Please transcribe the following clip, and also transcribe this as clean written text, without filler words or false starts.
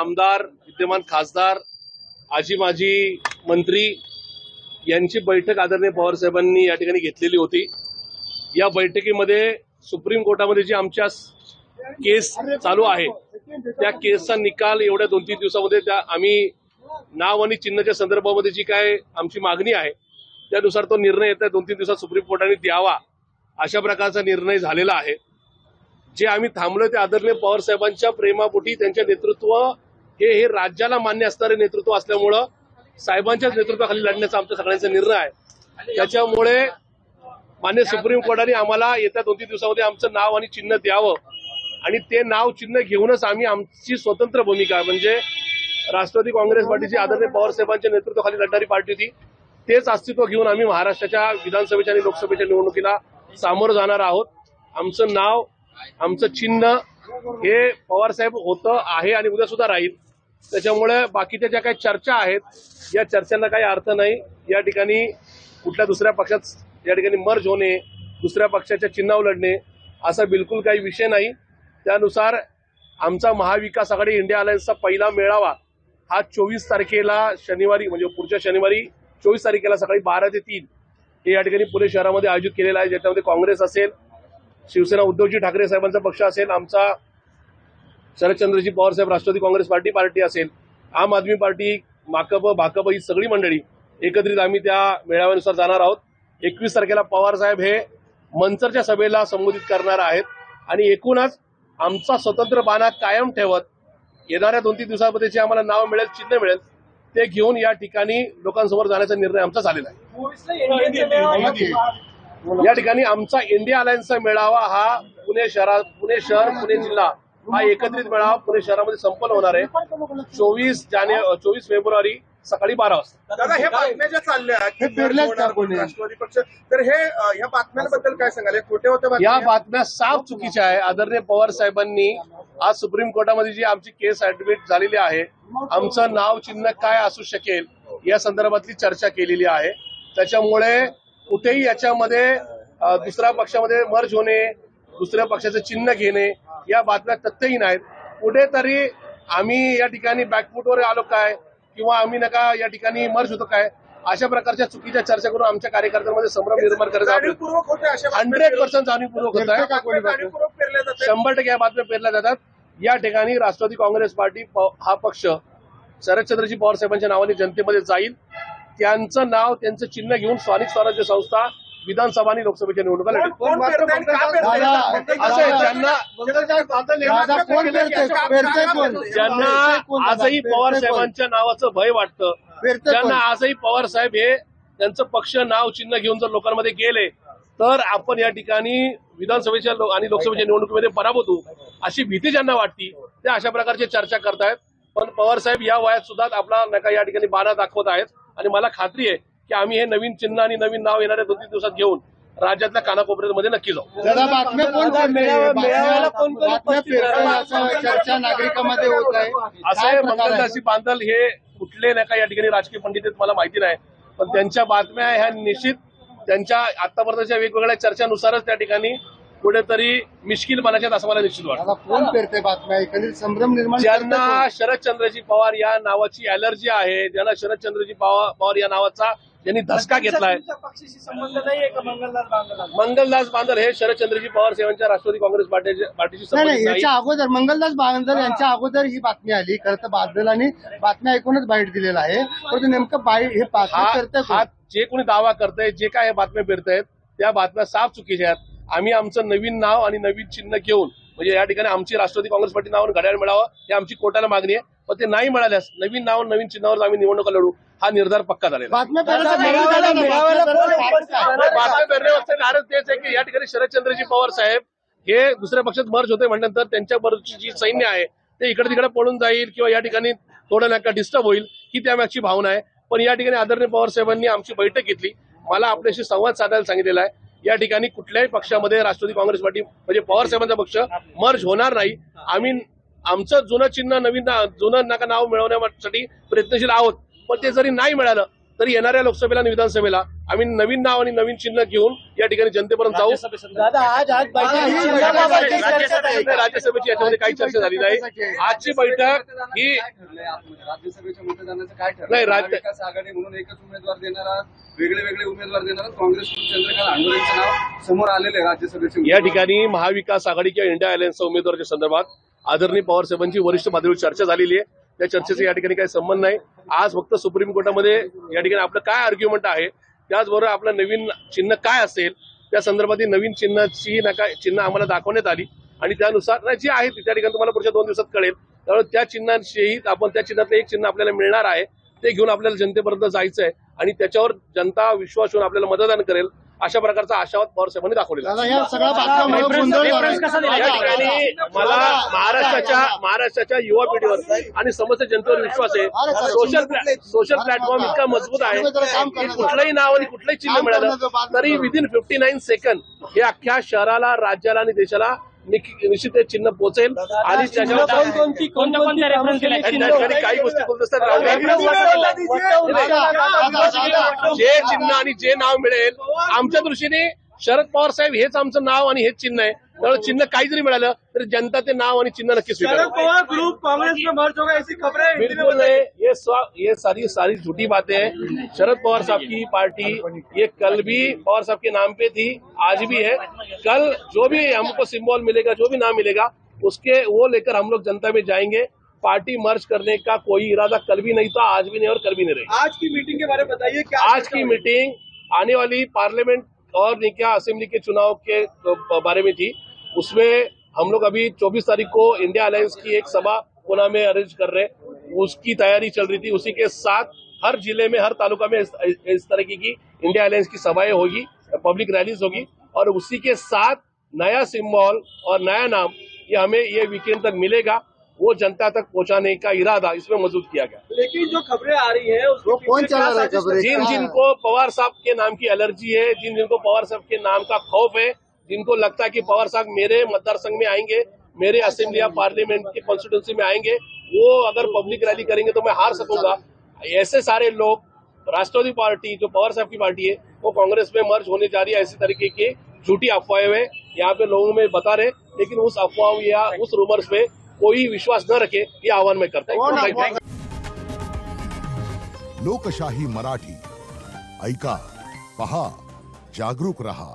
आमदार, विद्यमान खासदार, आजी माजी मंत्री यांची बैठक आदरणीय पवार साहेबांनी या ठिकाणी घेतलेली होती। या बैठकीमध्ये सुप्रीम कोर्टामध्ये जी आमच्या केस चालू आहे त्या केसचा निकाल एवढ्या 2-3 दिवसामध्ये त्या आम्ही नाव आणि चिन्हाच्या संदर्भामध्ये जी काय आमची मागणी आहे त्यानुसार तो निर्णय येत्या 2-3 दिवसात सुप्रीम कोर्टाने द्यावा अशा प्रकारचा निर्णय झालेला आहे। जे आम्ही थांबलोय ते आदरणीय पवार साहेबांच्या प्रेमापोटी त्यांच्या नेतृत्व हे राज्याला मान्य असणारे नेतृत्व असल्यामुळं साहेबांच्याच नेतृत्वाखाली लढण्याचा आमचा सगळ्यांचा निर्णय आहे। त्याच्यामुळे मान्य सुप्रीम कोर्टाने आम्हाला येत्या 2-3 दिवसामध्ये आमचं नाव आणि चिन्ह द्यावं आणि ते नाव चिन्ह घेऊनच आम्ही आमची स्वतंत्र भूमिका म्हणजे राष्ट्रवादी काँग्रेस पार्टीची आदरणीय पवार साहेबांच्या नेतृत्वाखाली लढणारी पार्टी होती तेच अस्तित्व घेऊन आम्ही महाराष्ट्राच्या विधानसभेच्या आणि लोकसभेच्या निवडणुकीला सामोरं जाणार आहोत। आमचं नाव आमचं चिन्ह हे पवार साहेब होतं आहे आणि उद्या सुद्धा राहील। त्याच्यामुळे बाकीच्या ज्या काही चर्चा आहेत या चर्चांना काही अर्थ नाही। या ठिकाणी कुठल्या दुसऱ्या पक्षात या ठिकाणी मर्ज होणे, दुसऱ्या पक्षाच्या चिन्हावर लढणे असा बिलकुल काही विषय नाही। त्यानुसार आमचा महाविकास आघाडी इंडिया अलायन्सचा पहिला मेळावा हा 24 तारखेला शनिवारी म्हणजे पुढच्या शनिवारी 24 तारखेला सकाळी 12 ते 3 हे या ठिकाणी पुणे शहरामध्ये आयोजित केलेला आहे। ज्याच्यामध्ये काँग्रेस असेल, शिवसेना उद्धवजी ठाकरे साहेबांचा पक्ष असेल, आमचा शरदचंद्रजी पवार साहेब राष्ट्रवादी काँग्रेस पार्टी असेल, आम आदमी पार्टी, भाकप ही सगळी मंडळी एकत्रित आम्ही त्या मेळाव्यानुसार जाणार आहोत। 21 तारखेला पवार साहेब हे मंचरच्या सभेला संबोधित करणार आहेत आणि एकूणच आमचा स्वतंत्र बाणा कायम ठेवत येणाऱ्या 2-3 दिवसांमध्ये जे आम्हाला नाव मिळेल, चिन्ह मिळेल ते घेऊन या ठिकाणी लोकांसमोर जाण्याचा निर्णय आमचा झालेला आहे। या ठिकाणी आमचा इंडिया अलायन्सचा मेळावा हा पुणे शहर, पुणे जिल्हा हा एकत्रित मेळावा पुणे शहरामध्ये संपन्न होणार आहे 24 फेब्रुवारी सकाळी 12 वाजता। दादा, हे बातम्या ज्या चालल्या राष्ट्रवादी पक्ष, तर हे या बातम्यांबद्दल काय सांगाल? खोटे होते या बातम्या साफ चुकीच्या आहे। आदरणीय पवार साहेबांनी आज सुप्रीम कोर्टामध्ये जी आमची केस ऍडमिट झालेली आहे, आमचं नाव चिन्ह काय असू शकेल या संदर्भातली चर्चा केलेली आहे। त्याच्यामुळे कुठेही याच्यामध्ये दुसऱ्या पक्षामध्ये मर्ज होणे, दुसऱ्या पक्षाचं चिन्ह घेणे या बातम्या तथ्यहीन आहेत। कुठेतरी आम्ही या ठिकाणी बॅकफुटवर आलो काय किंवा आम्ही नका या ठिकाणी मर्ज होतो काय अशा प्रकारच्या चुकीच्या चर्चा करून आमच्या कार्यकर्त्यांमध्ये संभ्रम निर्माण करायचा 100% जाणीवपूर्वक होत आहे। 100% या बातम्या पेरल्या जातात। या ठिकाणी राष्ट्रवादी काँग्रेस पार्टी हा पक्ष शरदचंद्रजी पवार साहेबांच्या नावाने जनतेमध्ये जाईल। त्यांचं नाव, त्यांचं चिन्ह घेऊन स्थानिक स्वराज्य संस्था, विधानसभा आणि लोकसभेच्या निवडणुका लढेल। ज्यांना आजही पवार साहेबांच्या नावाचं भय वाटतं, ज्यांना आजही पवार साहेब हे त्यांचं पक्ष, नाव, चिन्ह घेऊन जर लोकांमध्ये गेले तर आपण या ठिकाणी विधानसभेच्या आणि लोकसभेच्या निवडणुकीमध्ये पराभूत होऊ अशी भीती ज्यांना वाटती ते अशा प्रकारची चर्चा करतायत। पण पवार साहेब या वयात सुद्धा आपला नका या ठिकाणी बाणा दाखवत आहेत आणि मला खात्री आहे की आम्ही हे नवीन चिन्ह आणि नवीन नाव येणाऱ्या 2-3 दिवसात घेऊन राज्यातल्या कानाकोपऱ्यामध्ये नक्की जाऊ। चर्चा नागरिकांमध्ये होत आहे असं मंगलदासी बांधल हे कुठले नका या ठिकाणी राजकीय पंडित आहेत मला माहिती नाही, पण त्यांच्या बातम्या ह्या निश्चित त्यांच्या आतापर्यंतच्या वेगवेगळ्या चर्चानुसारच त्या ठिकाणी कुठेतरी मिश्किल बनायच्यात असं मला निश्चित वाटतं। कोण पेरते बातम्या? एकंदरीत संभ्रम निर्माण ज्यांना शरदचंद्रजी पवार या नावाची अलर्जी आहे, ज्यांना शरदचंद्रजी पवार या नावाचा ज्यांनी धसका घेतलाय, मंगलदास बांधल हे शरदचंद्रजी पवार साहेबांच्या राष्ट्रवादी काँग्रेस पार्टीशी संबंधित नाही। याच्या अगोदर मंगलदास बांधल यांच्या अगोदर ही बातमी आली। खरं तर बांधलांनी बातम्या ऐकूनच बाईट दिलेला आहे, परंतु नेमकं हे हा जे कोणी दावा करतंय, जे काय बातम्या पेरतायत त्या बातम्या साफ चुकीच्या आहेत। आम्ही आमचं नवीन नाव आणि नवीन चिन्ह घेऊन म्हणजे या ठिकाणी आमची राष्ट्रवादी काँग्रेस पार्टी नावानं घड्याळ मिळावं ही आमची कोर्टाला मागणी आहे, पण ते नाही मिळाल्यास नवीन नाव, नवीन चिन्हावर आम्ही निवडणुका लढू हा निर्धार पक्का झालेला। बातम्या पेरण्याचं कारण तेच आहे की या ठिकाणी शरदचंद्रजी पवार साहेब हे दुसऱ्या पक्षात मर्ज होते म्हटल्यानंतर त्यांच्या बरोबरची जी सैन्य आहे ते इकडे तिकडे पळून जाईल किंवा या ठिकाणी थोडं नका डिस्टर्ब होईल ही त्यामागची भावना आहे। पण या ठिकाणी आदरणीय पवार साहेबांनी आमची बैठक घेतली, मला आपल्याशी संवाद साधायला सांगितलेला आहे। या ठिकाणी कुठल्याही पक्षामध्ये राष्ट्रवादी काँग्रेस पार्टी म्हणजे पवार साहेबांचा पक्ष मर्ज होणार नाही। आम्ही आमचं जुनं चिन्ह, जुनं नाव मिळवण्यासाठी प्रयत्नशील आहोत, पण ते जरी नाही मिळालं तरी येणाऱ्या लोकसभेला आणि विधानसभेला आम्ही नवीन नाव आणि नवीन चिन्ह घेऊन या ठिकाणी जनतेपर्यंत जाऊ. राज्यसभेची याच्यामध्ये काही चर्चा झाली नाही. आजची बैठक ही राज्यसभेच्या मतदानाचं काय ठरलं? नाही, महाविकास आघाडी म्हणून एकच उमेदवार देणारा, वेगळे उमेदवार देणारा काँग्रेसकडून चंद्रकांत आंदोलनचं नाव समोर आलेलं आहे राज्यसभेचे. या ठिकाणी महाविकास आघाडी किंवा इंडिया अलायन्सच्या उमेदवाराच्या संदर्भात आदरणीय पवारसाहेबांची वरिष्ठ पातळीवर चर्चा झालेली आहे. त्या चर्चेचा या ठिकाणी काही संबंध नाही. आज फक्त सुप्रीम कोर्टामध्ये या ठिकाणी आपलं काय आर्ग्युमेंट आहे, त्याचबरोबर आपलं नवीन चिन्ह काय असेल त्या संदर्भातील नवीन चिन्ह आम्हाला दाखवण्यात आली आणि त्यानुसार जी आहे त्या ठिकाणी तुम्हाला पुढच्या 2 दिवसात कळेल. त्यामुळे त्या चिन्हांशी आपण त्या चिन्हातलं एक चिन्ह आपल्याला मिळणार आहे, ते घेऊन आपल्याला जनतेपर्यंत जायचं आहे आणि त्याच्यावर जनता विश्वास ठेवून आपल्याला मतदान करेल अशा प्रकारचा आशावाद पवारसाहेबांनी दाखवलेला आहे. या सगळ्या बातम्यांमुळे गोंधळ झाला. या ठिकाणी मला महाराष्ट्राच्या युवा पिढीवर आणि समस्त जनतेवर विश्वास आहे. सोशल प्लॅटफॉर्म इतका मजबूत आहे की कुठलंही नाव आणि कुठलंही चिन्ह मिळालं तरी विदिन 59 सेकंद हे अख्ख्या शहराला, राज्याला आणि देशाला निश्चित ते चिन्ह पोहोचेल आणि त्याच्यावर काही गोष्टी बोलत असतात. जे चिन्ह आणि जे नाव मिळेल आमच्या दृष्टीने शरद पवार साहेब हेच आमचं नाव आणि हेच चिन्ह आहे. त्यामुळे चिन्ह काही जरी मिळालं तरी जनता ते नाव आणि चिन्ह नक्कीच स्वीकारेल. ग्रुप कांग्रेस में मर्ज होगा ऐसी खबरें बिल्कुल नहीं, ये सारी झूठी बातें हैं. शरद पवार साहब की पार्टी ये कल भी पवार साहब के नाम पे थी, आज भी है. कल जो भी हमको सिंबल मिलेगा, जो भी नाम मिलेगा उसके वो लेकर हम लोग जनता में जाएंगे. पार्टी मर्ज करने का कोई इरादा कल भी नहीं था, आज भी नहीं और कल भी नहीं रहेगा. आज की मीटिंग के बारे में बताइए क्या आज की मीटिंग आने वाली पार्लियामेंट और क्या असेंबली के चुनाव के बारे में थी. उसमें हम लोग अभी 24 तारीख को इंडिया अलायंस की एक सभा पुणे में अरेंज कर रहे हैं, उसकी तैयारी चल रही थी. उसी के साथ हर जिले में, हर तालुका में इस तरह की इंडिया अलायंस की सभाएं होगी, पब्लिक रैलीज होगी और उसी के साथ नया सिंबल और नया नाम ये हमें ये वीकेंड तक मिलेगा. वो जनता तक पहुंचाने का इरादा इसमें मौजूद किया गया. लेकिन जो खबरें आ रही है उसको कौन चला रहा है खबरें? जिनको पवार साहब के नाम की एलर्जी है, जिनको पवार साहब के नाम का खौफ है, जिनको लगता है कि पवार साहब मेरे मतदार संघ में आएंगे, मेरे असेंबली या पार्लियामेंट की कॉन्स्टिट्यूंसी में आएंगे, वो अगर पब्लिक रैली करेंगे तो मैं हार सकूंगा, ऐसे सारे लोग राष्ट्रवादी पार्टी जो पवार साहब की पार्टी है वो कांग्रेस में मर्ज होने जा रही है, ऐसी तरीके की झूठी अफवाहें हैं यहाँ पे लोगों में बता रहे. लेकिन उस अफवाहों या उस रूमर्स पे कोई विश्वास न रखे ये आह्वान मैं करता हूँ. लोकशाही मराठी ऐका, पहा, जागरूक रहा.